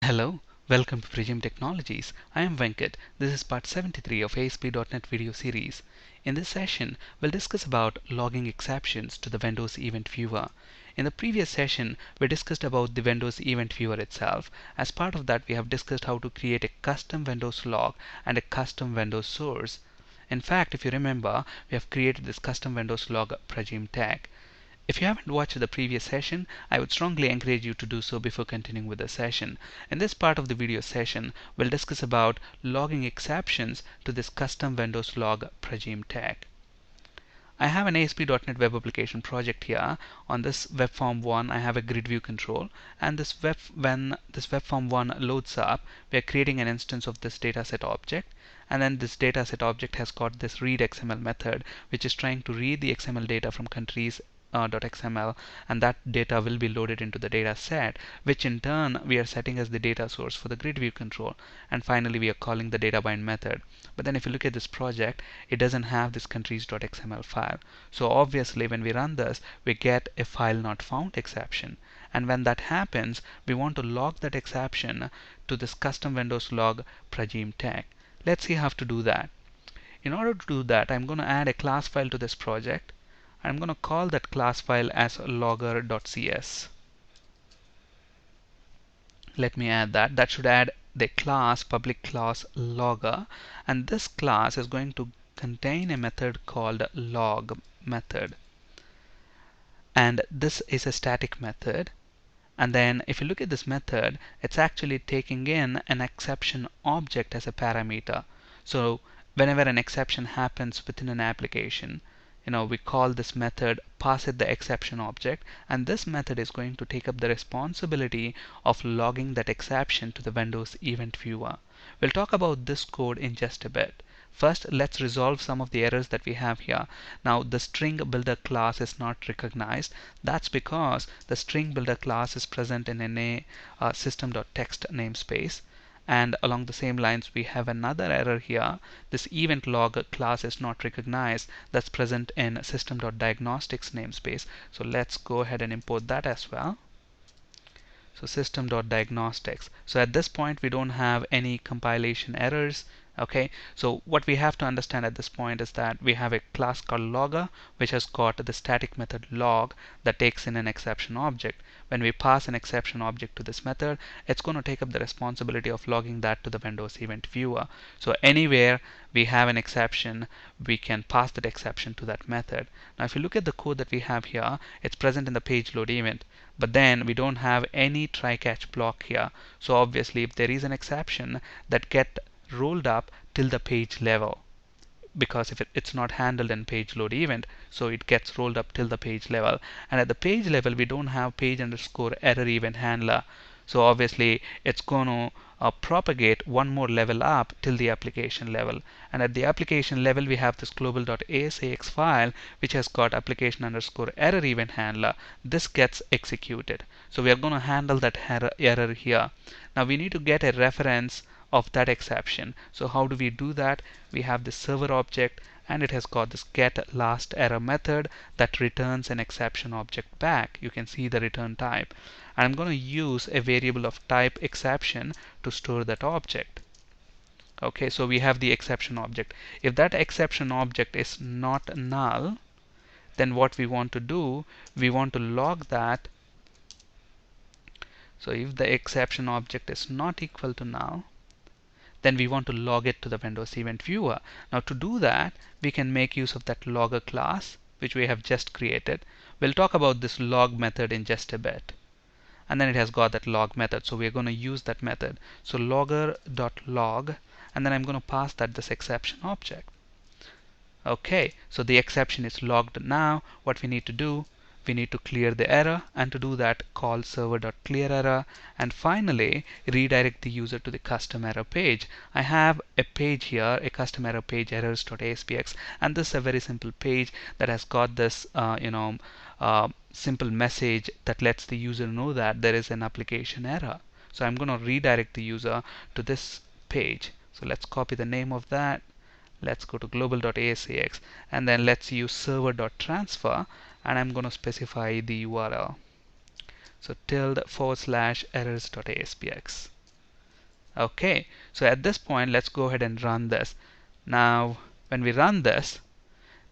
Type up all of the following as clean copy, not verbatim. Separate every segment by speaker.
Speaker 1: Hello, welcome to Prism Technologies. I am Venkat. This is part 73 of ASP.NET video series. In this session, we'll discuss about logging exceptions to the Windows Event Viewer. In the previous session, we discussed about the Windows Event Viewer itself. As part of that, we have discussed how to create a custom Windows log and a custom Windows source. In fact, if you remember, we have created this custom Windows log Prism tag. If you haven't watched the previous session, I would strongly encourage you to do so before continuing with the session. In this part of the video session, we'll discuss about logging exceptions to this custom Windows log Prism tag. I have an ASP.NET Web Application project here. On this web form 1, I have a grid view control, and when this web form 1 loads up, we are creating an instance of this dataset object, and then this dataset object has got this read XML method, which is trying to read the XML data from countries .xml, and that data will be loaded into the data set, which in turn we are setting as the data source for the grid view control, and finally we are calling the data bind method. But then if you look at this project, it doesn't have this countries.xml file, so obviously when we run this, we get a file not found exception, and when that happens, we want to log that exception to this custom Windows log Prism tag. Let's see how to do that. In order to do that, I'm going to add a class file to this project. I'm going to call that class file as logger.cs. Let me add that. That should add the class, public class logger, and this class is going to contain a method called log method, and this is a static method. And then if you look at this method, it's actually taking in an exception object as a parameter. So whenever an exception happens within an application, we call this method, pass it the exception object, and this method is going to take up the responsibility of logging that exception to the Windows Event Viewer. We'll talk about this code in just a bit. First, let's resolve some of the errors that we have here. Now, the string builder class is not recognized. That's because the string builder class is present in a system.text namespace. And along the same lines, we have another error here. This event log class is not recognized. That's present in system.diagnostics namespace. So let's go ahead and import that as well. So system.diagnostics. So at this point, we don't have any compilation errors. Okay, so what we have to understand at this point is that we have a class called logger, which has got the static method log that takes in an exception object. When we pass an exception object to this method, it's going to take up the responsibility of logging that to the Windows Event Viewer. So anywhere we have an exception, we can pass that exception to that method. Now if you look at the code that we have here, it's present in the page load event, but then we don't have any try catch block here. So obviously if there is an exception, that get rolled up till the page level, because if it's not handled in page load event, so it gets rolled up till the page level. And at the page level, we don't have page underscore error event handler, so obviously it's going to propagate one more level up till the application level. And at the application level, we have this global.asax file, which has got application underscore error event handler. This gets executed, so we are going to handle that error here. Now we need to get a reference of that exception. So how do we do that? We have this server object, and it has got this get last error method that returns an exception object back. You can see the return type. And I'm going to use a variable of type exception to store that object. Okay, so we have the exception object. If that exception object is not null, then what we want to do, we want to log that. So if the exception object is not equal to null, then we want to log it to the Windows Event Viewer. Now to do that, we can make use of that logger class, which we have just created. We'll talk about this log method in just a bit. And then it has got that log method, so we're going to use that method. So logger.log, and then I'm going to pass that this exception object. Okay, so the exception is logged now. What we need to do, we need to clear the error, and to do that, call server.clearError, and finally redirect the user to the custom error page. I have a page here, a custom error page, errors.aspx, and this is a very simple page that has got this simple message that lets the user know that there is an application error. So I'm going to redirect the user to this page. So let's copy the name of that. Let's go to global.asax, and then let's use server.transfer, and I'm going to specify the URL. So /errors.aspx. Okay, so at this point, let's go ahead and run this. Now, when we run this,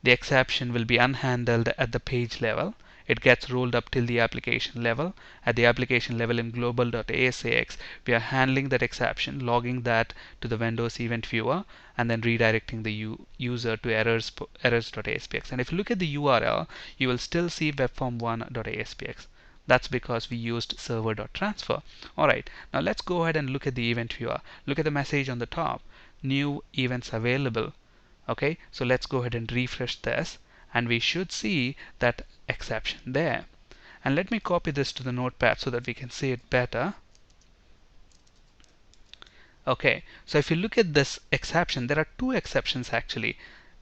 Speaker 1: the exception will be unhandled at the page level. It gets rolled up till the application level. At the application level in global.asx, we are handling that exception, logging that to the Windows event viewer, and then redirecting the user to errors.aspx. And if you look at the URL, you will still see webform1.aspx. That's because we used server.transfer. Alright, now let's go ahead and look at the event viewer. Look at the message on the top. New events available. Okay, so let's go ahead and refresh this, and we should see that exception there. And let me copy this to the notepad so that we can see it better. Okay, so if you look at this exception, there are two exceptions actually.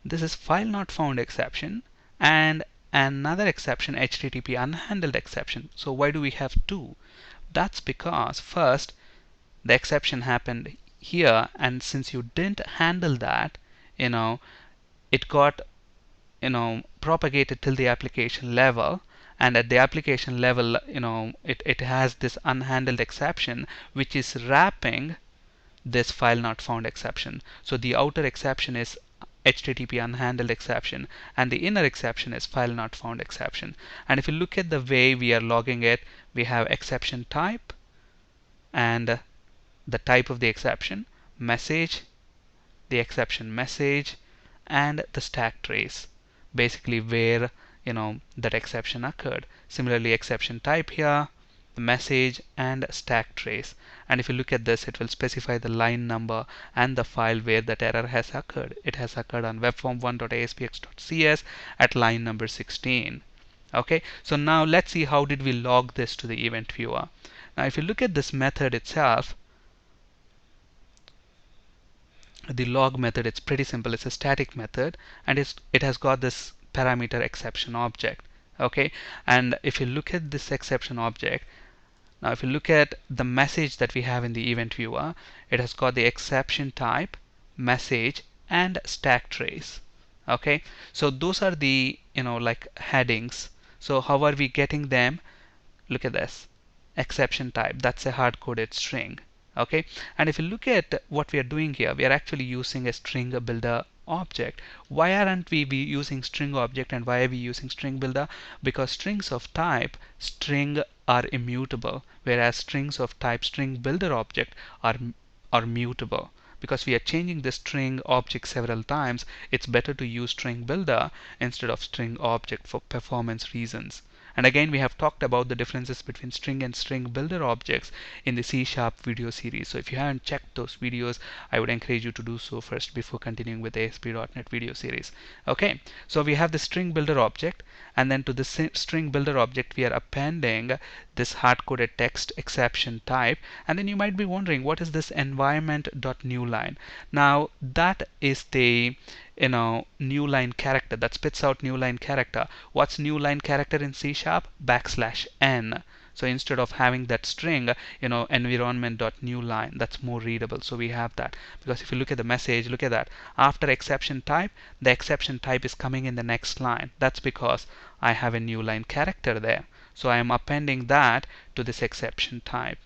Speaker 1: This is file not found exception and another exception, HTTP unhandled exception. So why do we have two? That's because first the exception happened here, and since you didn't handle that, it got propagated till the application level, and at the application level it has this unhandled exception which is wrapping this file not found exception. So the outer exception is HTTP unhandled exception, and the inner exception is file not found exception. And if you look at the way we are logging it, we have exception type and the type of the exception, message, the exception message, and the stack trace, basically where that exception occurred. Similarly, exception type here, the message, and stack trace. And if you look at this, it will specify the line number and the file where that error has occurred. It has occurred on webform1.aspx.cs at line number 16. Okay, so now let's see how did we log this to the event viewer. Now if you look at this method itself, the log method, it's pretty simple. It's a static method, and it has got this parameter exception object. Okay, and if you look at this exception object, now if you look at the message that we have in the event viewer, it has got the exception type, message, and stack trace. Okay, so those are the like headings. So how are we getting them? Look at this, exception type, that's a hard-coded string. Okay, and if you look at what we are doing here, we are actually using a string builder object. Why aren't we using string object, and why are we using string builder? Because strings of type string are immutable, whereas strings of type string builder object are mutable. Because we are changing the string object several times, it's better to use string builder instead of string object for performance reasons. And again, we have talked about the differences between string and string builder objects in the C# video series. So if you haven't checked those videos, I would encourage you to do so first before continuing with the ASP.NET video series. Okay, so we have the string builder object, and then to the string builder object we are appending this hard-coded text exception type. And then you might be wondering, what is this environment.newline? Now that is the new line character that spits out new line character. What's new line character in C#? \n. So instead of having that string, environment.newline, that's more readable. So we have that, because if you look at the message, look at that. After exception type, the exception type is coming in the next line. That's because I have a new line character there. So I am appending that to this exception type.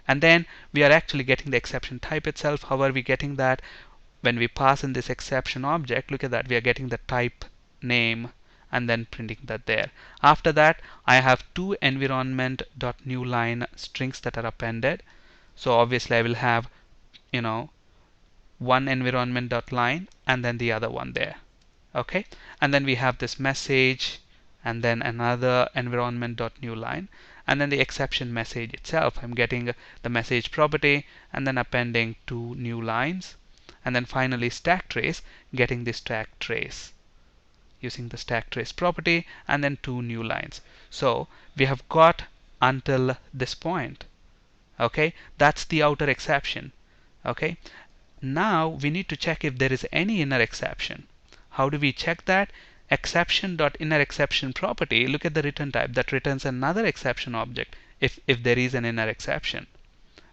Speaker 1: And then we are actually getting the exception type itself. How are we getting that? When we pass in this exception object, look at that, we are getting the type name and then printing that there. After that, I have two environment.newline strings that are appended. So obviously I will have one environment.line and then the other one there. Okay, and then we have this message and then another environment.newline, and then the exception message itself. I'm getting the message property and then appending two new lines, and then finally stack trace, getting the stack trace using the stack trace property, and then two new lines. So we have got until this point. Okay, that's the outer exception. Okay, now we need to check if there is any inner exception. How do we check that? Exception.innerException property, look at the return type, that returns another exception object if there is an inner exception.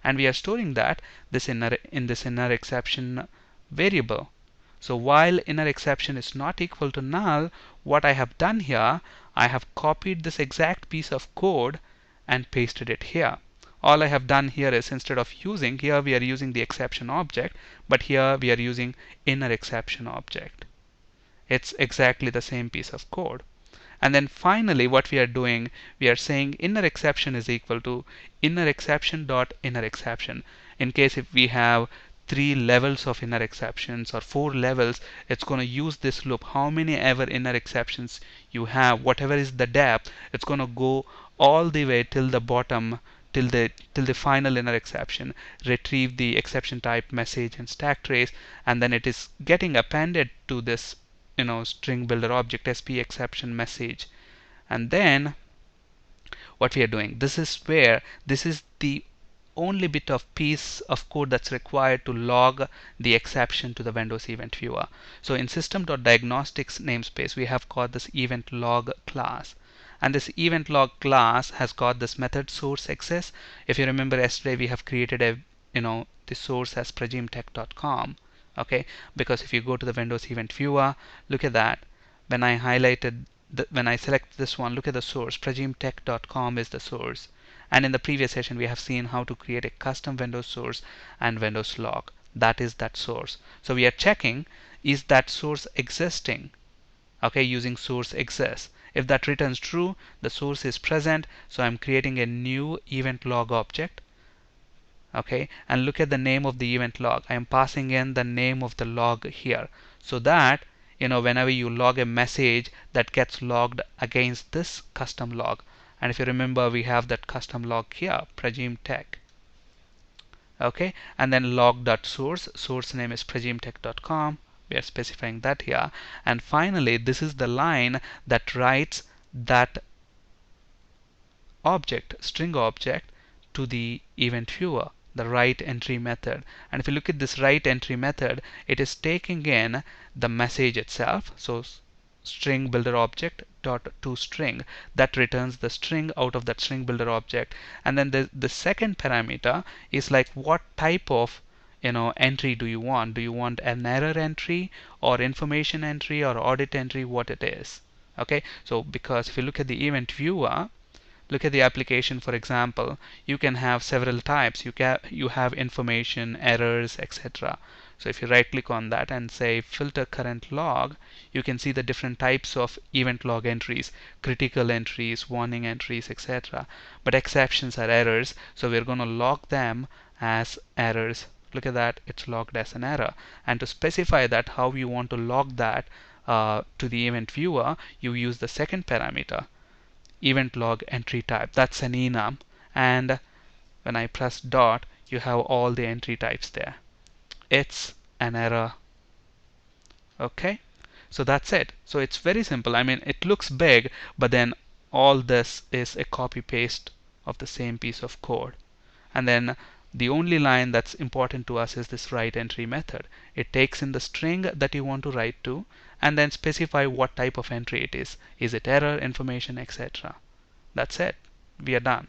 Speaker 1: And we are storing that in this inner exception variable. So while inner exception is not equal to null, what I have done here, I have copied this exact piece of code and pasted it here. all I have done here is, instead of using, here we are using the exception object, but here we are using inner exception object. It's exactly the same piece of code. And then finally what we are doing, we are saying inner exception is equal to inner exception dot inner exception. In case if we have 3 levels of inner exceptions or 4 levels, it's going to use this loop. How many ever inner exceptions you have, whatever is the depth, it's going to go all the way till the bottom, till the final inner exception, retrieve the exception type, message, and stack trace, and then it is getting appended to this string builder object sp exception message. And then what we are doing, this is the only bit of piece of code that's required to log the exception to the Windows event viewer. So in system.diagnostics namespace, we have got this event log class, and this event log class has got this method source access. If you remember, yesterday we have created the source as pragimtech.com. Okay, because if you go to the Windows event viewer, look at that. When I select this one, look at the source. pragimtech.com is the source. And in the previous session, we have seen how to create a custom Windows source and Windows log. That is that source. So we are checking, is that source existing? Okay, using source exists. If that returns true, the source is present. So I'm creating a new event log object. Okay, and look at the name of the event log. I am passing in the name of the log here, so that whenever you log a message, that gets logged against this custom log. And if you remember, we have that custom log here, pragimtech. Okay, and then log.source name is pragimtech.com. We are specifying that here. And finally, this is the line that writes that string object to the event viewer, the write entry method. And if you look at this write entry method, it is taking in the message itself. So string builder object dot to string, that returns the string out of that string builder object. And then the second parameter is like, what type of entry do you want? Do you want an error entry or information entry or audit entry? What it is. Okay, so because if you look at the event viewer, look at the application, for example, you can have several types. You have information, errors, etc. So if you right click on that and say filter current log, you can see the different types of event log entries, critical entries, warning entries, etc. But exceptions are errors, so we're going to log them as errors. Look at that, it's logged as an error. And to specify that, how you want to log that to the event viewer, you use the second parameter, event log entry type. That's an enum, and when I press dot, you have all the entry types there. It's an error. Okay, so that's it. So it's very simple. I mean, it looks big, but then all this is a copy paste of the same piece of code. And then the only line that's important to us is this write entry method. It takes in the string that you want to write to, and then specify what type of entry it is. Is it error, information, etc. That's it. We are done.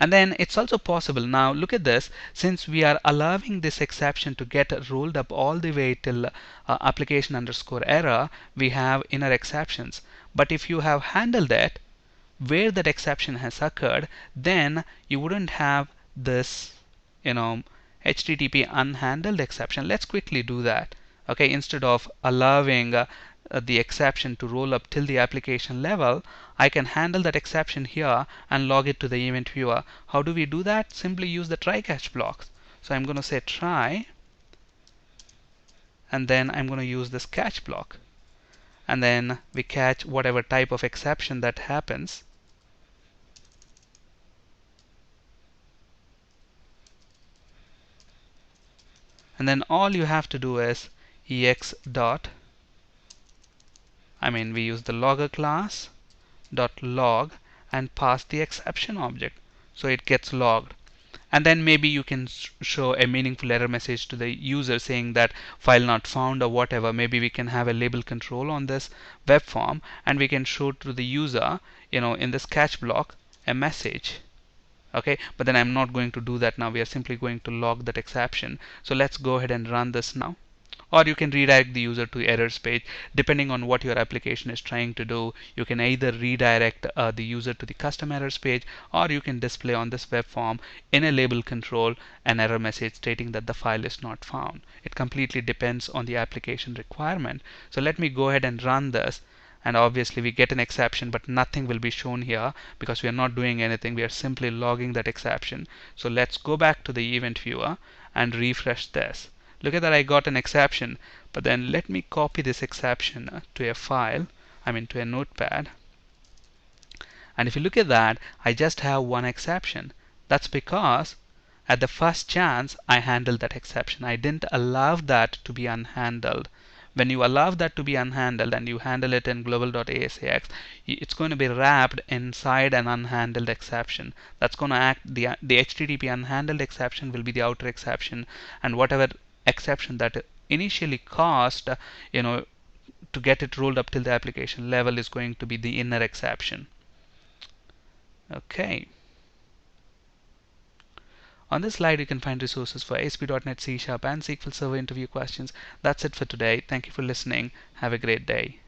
Speaker 1: And then it's also possible, now look at this, since we are allowing this exception to get rolled up all the way till application underscore error, we have inner exceptions. But if you have handled it where that exception has occurred, then you wouldn't have this HTTP unhandled exception. Let's quickly do that. Okay, instead of allowing the exception to roll up till the application level, I can handle that exception here and log it to the event viewer. How do we do that? Simply use the try catch blocks. So I'm going to say try, and then I'm going to use this catch block, and then we catch whatever type of exception that happens. And then all you have to do is ex dot, we use the logger class dot log and pass the exception object, so it gets logged. And then maybe you can show a meaningful error message to the user saying that file not found or whatever. Maybe we can have a label control on this web form, and we can show to the user in this catch block a message. Okay, but then I'm not going to do that now. We are simply going to log that exception. So let's go ahead and run this now. or you can redirect the user to errors page. Depending on what your application is trying to do, you can either redirect the user to the custom errors page, or you can display on this web form in a label control an error message stating that the file is not found. It completely depends on the application requirement. So let me go ahead and run this, and obviously we get an exception, but nothing will be shown here because we are not doing anything. We are simply logging that exception. So let's go back to the event viewer and refresh this. Look at that, I got an exception. But then let me copy this exception to a file, to a notepad. And if you look at that, I just have one exception. That's because at the first chance I handled that exception. I didn't allow that to be unhandled. When you allow that to be unhandled and you handle it in global.asax, it's going to be wrapped inside an unhandled exception. That's going to act, the HTTP unhandled exception will be the outer exception, and whatever exception that initially caused, to get it rolled up till the application level is going to be the inner exception. Okay. On this slide, you can find resources for ASP.NET, C# and SQL Server interview questions. That's it for today. Thank you for listening. Have a great day.